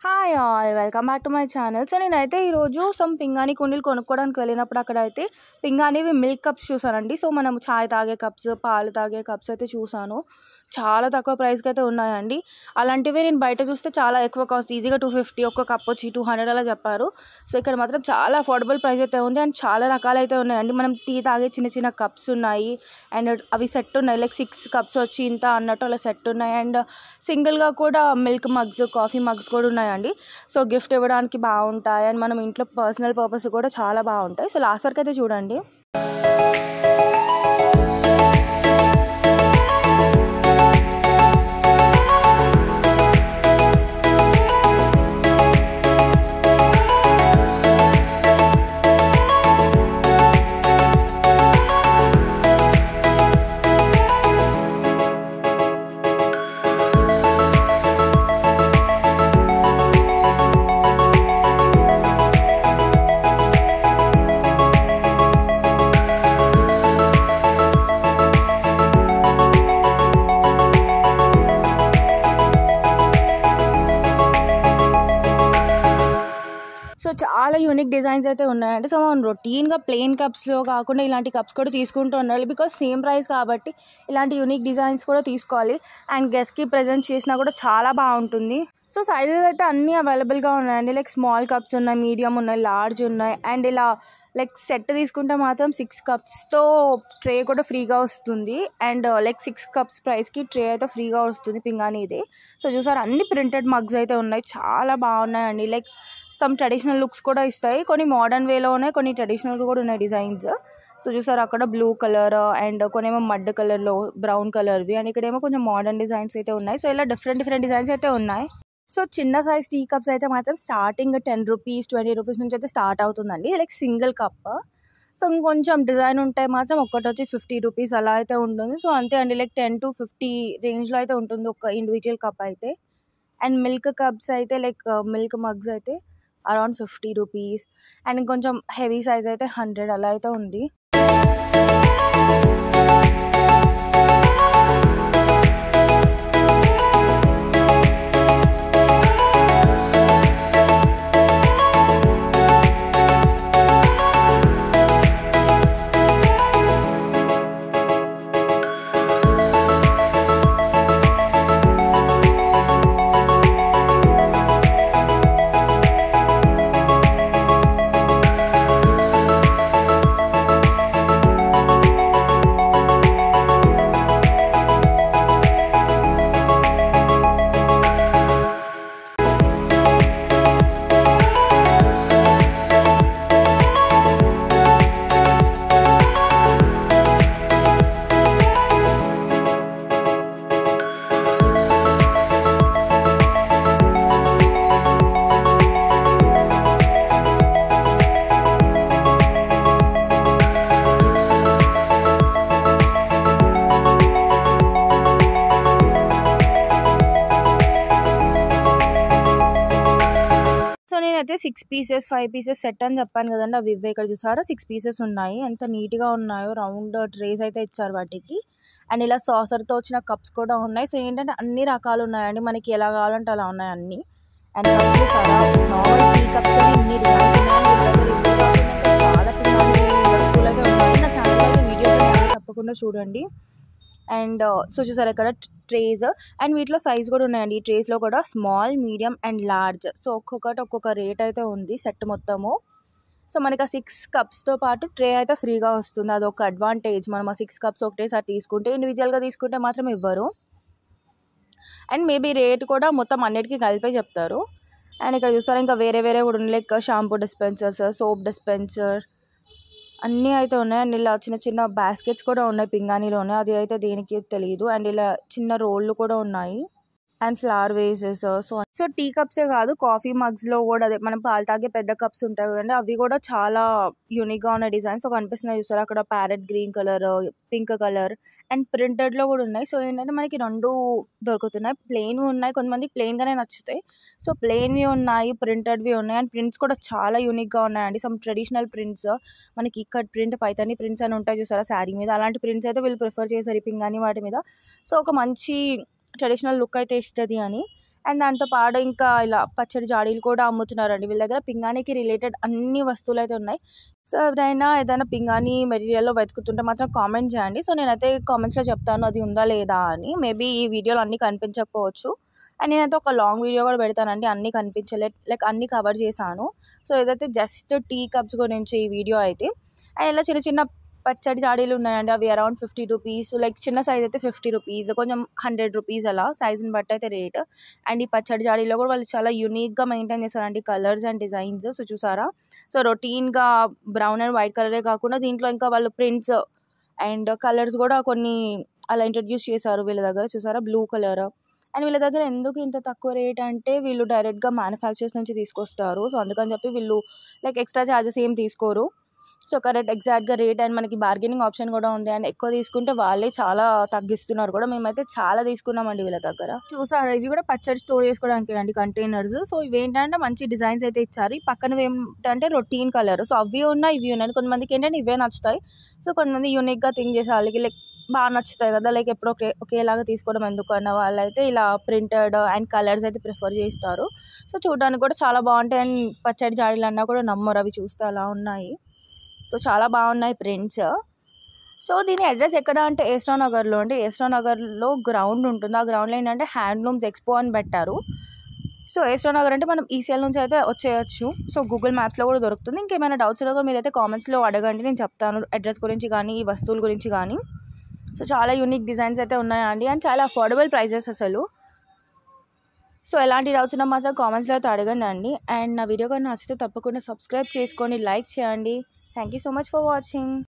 Hi all welcome back to my channel. So నేనైతే ఈరోజు పింగాణి కుండీలు కొనుక్కోవడానికి వెళ్ళినప్పుడు అక్కడైతే పింగాణివి మిల్క్ కప్స్ చూసానండి. సో మనం చాయ్ తాగే కప్స్, పాలు తాగే కప్స్ అయితే చూసాను. చాలా తక్కువ ప్రైస్కి అయితే ఉన్నాయండి. అలాంటివి నేను బయట చూస్తే చాలా ఎక్కువ కాస్ట్, ఈజీగా 250, ఒక్క కప్ వచ్చి 200 అలా చెప్పారు. సో ఇక్కడ మాత్రం చాలా అఫోర్డబుల్ ప్రైస్ అయితే ఉంది అండ్ చాలా రకాలైతే ఉన్నాయండి. మనం టీ తాగే చిన్న చిన్న కప్స్ ఉన్నాయి అండ్ అవి సెట్ ఉన్నాయి, లైక్ 6 కప్స్ వచ్చి ఇంత అన్నట్టు అలా సెట్ ఉన్నాయి. అండ్ సింగిల్గా కూడా మిల్క్ మగ్స్, కాఫీ మగ్స్ కూడా ఉన్నాయండి. సో గిఫ్ట్ ఇవ్వడానికి బాగుంటాయి అండ్ మనం ఇంట్లో పర్సనల్ పర్పస్ కూడా చాలా బాగుంటాయి. సో లాస్ట్ వరకు అయితే చూడండి. సో చాలా యూనిక్ డిజైన్స్ అయితే ఉన్నాయండి. సో మనం రొటీన్గా ప్లెయిన్ కప్స్లో కాకుండా ఇలాంటి కప్స్ కూడా తీసుకుంటూ ఉండాలి, బికాస్ సేమ్ ప్రైస్ కాబట్టి ఇలాంటి యూనిక్ డిజైన్స్ కూడా తీసుకోవాలి. అండ్ గెస్ట్కి ప్రజెంట్ చేసినా కూడా చాలా బాగుంటుంది. సో సైజెస్ అయితే అన్నీ అవైలబుల్గా ఉన్నాయండి. లైక్ స్మాల్ కప్స్ ఉన్నాయి, మీడియం ఉన్నాయి, లార్జ్ ఉన్నాయి. అండ్ ఇలా లైక్ సెట్ తీసుకుంటే మాత్రం 6 కప్స్తో ట్రే కూడా ఫ్రీగా వస్తుంది. అండ్ లైక్ 6 కప్స్ ప్రైస్కి ట్రే అయితే ఫ్రీగా వస్తుంది పింగాణిది. సో చూసారు, అన్ని ప్రింటెడ్ మగ్స్ అయితే ఉన్నాయి, చాలా బాగున్నాయండి. లైక్ సమ్ ట్రెడిషనల్ లుక్స్ కూడా ఇస్తాయి, కొన్ని మోడర్న్ వేలో ఉన్నాయి, కొన్ని ట్రెడిషనల్గా కూడా ఉన్నాయి డిజైన్స్. సో చూసారు, అక్కడ బ్లూ కలర్ అండ్ కొనేమో మడ్ కలర్లో, బ్రౌన్ కలర్వి, అండ్ ఇక్కడేమో కొంచెం మోడర్న్ డిజైన్స్ అయితే ఉన్నాయి. సో ఇలా డిఫరెంట్ డిజైన్స్ అయితే ఉన్నాయి. సో చిన్న సైజ్ టీ కప్స్ అయితే మాత్రం స్టార్టింగ్ 10 రూపీస్, 20 రూపీస్ నుంచి అయితే స్టార్ట్ అవుతుందండి, లైక్ సింగిల్ కప్. సో ఇంకొంచెం డిజైన్ ఉంటే మాత్రం ఒక్కటి వచ్చి 50 రూపీస్ అలా అయితే ఉంటుంది. సో అంతే అండి, లైక్ 10 to 50 రేంజ్లో అయితే ఉంటుంది ఒక ఇండివిజువల్ కప్ అయితే. అండ్ మిల్క్ కప్స్ అయితే లైక్ మిల్క్ మగ్స్ అయితే అరౌండ్ 50 రూపీస్. అండ్ ఇంకొంచెం హెవీ సైజ్ అయితే 100 అలా అయితే ఉంది. నేనైతే 6 పీసెస్ 5 పీసెస్ సెట్ అని చెప్పాను కదండి, అవి ఇవే. ఇక్కడ చూసారా 6 పీసెస్ ఉన్నాయి, ఎంత నీట్గా ఉన్నాయో. రౌండ్ ట్రేస్ అయితే ఇచ్చారు వాటికి. అండ్ ఇలా సాసర్తో వచ్చిన కప్స్ కూడా ఉన్నాయి. సో ఏంటంటే అన్ని రకాలు ఉన్నాయండి, మనకి ఎలా కావాలంటే అలా ఉన్నాయి అన్నీ. అండ్ కప్స్ చూసారా, నార్మల్ టీ కప్స్ ఇన్ని డిజైన్స్ ఉన్నాయి. చాలా వస్తువులు అయితే ఉన్నాయి. నా ఛానల్ అయితే వీడియోస్ తప్పకుండా చూడండి. అండ్ సో చూసారు ఇక్కడ ట్రేస్, అండ్ వీటిలో సైజ్ కూడా ఉన్నాయండి. ఈ ట్రేస్లో కూడా small, medium and large. So ఒక్కొక్కటి ఒక్కొక్క రేట్ అయితే ఉంది సెట్ మొత్తము. సో మనకి ఆ 6 కప్స్తో పాటు ట్రే అయితే ఫ్రీగా వస్తుంది, అదొక అడ్వాంటేజ్. మనం ఆ 6 కప్స్ ఒకటేసారి తీసుకుంటే, ఇండివిజువల్గా తీసుకుంటే మాత్రం ఇవ్వరు. అండ్ మేబీ రేట్ కూడా మొత్తం అన్నిటికీ కలిపే చెప్తారు. అండ్ ఇక్కడ చూసారా, ఇంకా వేరే కూడా ఉన్నాయి, like shampoo dispensers, soap dispenser అన్నీ అయితే ఉన్నాయి. అండ్ ఇలా చిన్న చిన్న బాస్కెట్స్ కూడా ఉన్నాయి పింగాణిలోనే, అది అయితే దేనికి తెలియదు. అండ్ ఇలా చిన్న రోళ్ళు కూడా ఉన్నాయి and flower vases. So tea కప్సే కాదు, కాఫీ మగ్స్లో కూడా అదే మనం పాలు తాగే పెద్ద కప్స్ ఉంటాయి కదండి, అవి కూడా చాలా యూనిక్గా ఉన్న డిజైన్స్ కనిపిస్తున్నాయి. చూసారు అక్కడ parrot green colour, pink colour and ప్రింటెడ్లో కూడా ఉన్నాయి. సో ఏంటంటే మనకి 2 దొరుకుతున్నాయి, ప్లెయిన్వి ఉన్నాయి, కొంతమందికి ప్లెయిన్గానే నచ్చుతాయి. సో ప్లెయిన్వి ఉన్నాయి, ప్రింటెడ్వి ఉన్నాయి. అండ్ ప్రింట్స్ కూడా చాలా యూనిక్గా ఉన్నాయండి. సమ్ ట్రెడిషనల్ ప్రింట్స్, మనకి ఇక్కడ ప్రింట్, పైతాని ప్రింట్స్ అని ఉంటాయి చూసారా శారీ మీద, అలాంటి ప్రింట్స్ అయితే వీళ్ళు ప్రిఫర్ చేశారు ఈ పింగాణి వాటి మీద. సో ఒక మంచి ట్రెడిషనల్ లుక్ అయితే ఇస్తుంది అని. అండ్ దాంతో పాటు ఇంకా ఇలా పచ్చడి జాడీలు కూడా అమ్ముతున్నారండి వీళ్ళ దగ్గర. పింగాణీకి రిలేటెడ్ అన్ని వస్తువులు అయితే ఉన్నాయి. సో ఎవరైనా ఏదైనా పింగాణీ మెటీరియల్లో వెతుకుతుంటే మాత్రం కామెంట్ చేయండి. సో నేనైతే కామెంట్స్లో చెప్తాను అది ఉందా లేదా అని. మేబీ ఈ వీడియోలో అన్నీ కనిపించకపోవచ్చు. అండ్ నేనైతే ఒక లాంగ్ వీడియో కూడా పెడతానండి, అన్నీ లైక్ అన్నీ కవర్ చేశాను. సో ఇదైతే జస్ట్ టీ కప్స్ గురించి ఈ వీడియో అయితే. అండ్ ఇలా చిన్న చిన్న పచ్చడి జాడీలు ఉన్నాయండి, అవి అరౌండ్ 50 రూపీస్. లైక్ చిన్న సైజ్ అయితే 50 రూపీస్, కొంచెం 100 రూపీస్ అలా సైజుని బట్టి అయితే రేట్. అండ్ ఈ పచ్చడి జాడీలో కూడా వాళ్ళు చాలా యూనిక్గా మెయింటైన్ చేస్తారండి కలర్స్ అండ్ డిజైన్స్. సో చూసారా, సో రొటీన్గా బ్రౌన్ అండ్ వైట్ కలరే కాకుండా దీంట్లో ఇంకా వాళ్ళు ప్రింట్స్ అండ్ కలర్స్ కూడా కొన్ని అలా ఇంట్రడ్యూస్ చేశారు వీళ్ళ దగ్గర. చూసారా, బ్లూ కలర్. అండ్ వీళ్ళ దగ్గర ఎందుకు ఇంత తక్కువ రేట్ అంటే వీళ్ళు డైరెక్ట్గా మ్యానుఫ్యాక్చర్స్ నుంచి తీసుకొస్తారు. సో అందుకని చెప్పి వీళ్ళు లైక్ ఎక్స్ట్రా ఛార్జెస్ ఏం తీసుకోరు. సో కరెక్ట్ ఎగ్జాక్ట్గా రేట్. అండ్ మనకి బార్గెనింగ్ ఆప్షన్ కూడా ఉంది. అండ్ ఎక్కువ తీసుకుంటే వాళ్ళే చాలా తగ్గిస్తున్నారు కూడా. మేమైతే చాలా తీసుకున్నామండి వీళ్ళ దగ్గర. చూసారా, ఇవి కూడా పచ్చడి స్టోర్ చేసుకోవడానికి అండి కంటైనర్స్. సో ఇవి ఏంటంటే మంచి డిజైన్స్ అయితే ఇచ్చారు. ఈ పక్కన ఏంటంటే రొటీన్ కలర్. సో అవి ఉన్నాయి ఇవి ఉన్నాయి. కొంతమందికి ఏంటంటే ఇవే నచ్చుతాయి. సో కొంతమంది యూనిక్గా థింక్ చేసే వాళ్ళకి లైక్ బాగా నచ్చుతాయి కదా, లైక్ ఎప్పుడు ఒకేలాగా తీసుకోవడం ఎందుకు అన్న వాళ్ళైతే ఇలా ప్రింటెడ్ అండ్ కలర్స్ అయితే ప్రిఫర్ చేస్తారు. సో చూడడానికి కూడా చాలా బాగుంటాయి. అండ్ పచ్చడి జాడీలు అన్నా కూడా నమ్మరు, అవి చూస్తే అలా ఉన్నాయి. సో చాలా బాగున్నాయి ప్రింట్స్. సో దీని అడ్రస్ ఎక్కడ అంటే ఏస్ట్రా నగర్లో అండి. ఏస్ట్రా నగర్లో గ్రౌండ్ ఉంటుంది. ఆ గ్రౌండ్లో ఏంటంటే హ్యాండ్లూమ్స్ ఎక్స్పో అని పెట్టారు. సో ఏస్ట్రా నగర్ అంటే మనం ఈసీఎల్ నుంచి అయితే వచ్చేయచ్చు. సో గూగుల్ మ్యాప్స్లో కూడా దొరుకుతుంది. ఇంకేమైనా డౌట్స్ ఉన్నా మీరైతే కామెంట్స్లో అడగండి, నేను చెప్తాను అడ్రస్ గురించి కానీ ఈ వస్తువుల గురించి కానీ. సో చాలా యూనిక్ డిజైన్స్ అయితే ఉన్నాయండి అండ్ చాలా అఫోర్డబుల్ ప్రైజెస్ అసలు. సో ఎలాంటి డౌట్స్ ఉన్నా మాత్రం కామెంట్స్లో అయితే అడగండి అండి. అండ్ నా వీడియో కానీ నచ్చితే తప్పకుండా సబ్స్క్రైబ్ చేసుకొని లైక్ చేయండి. Thank you so much for watching.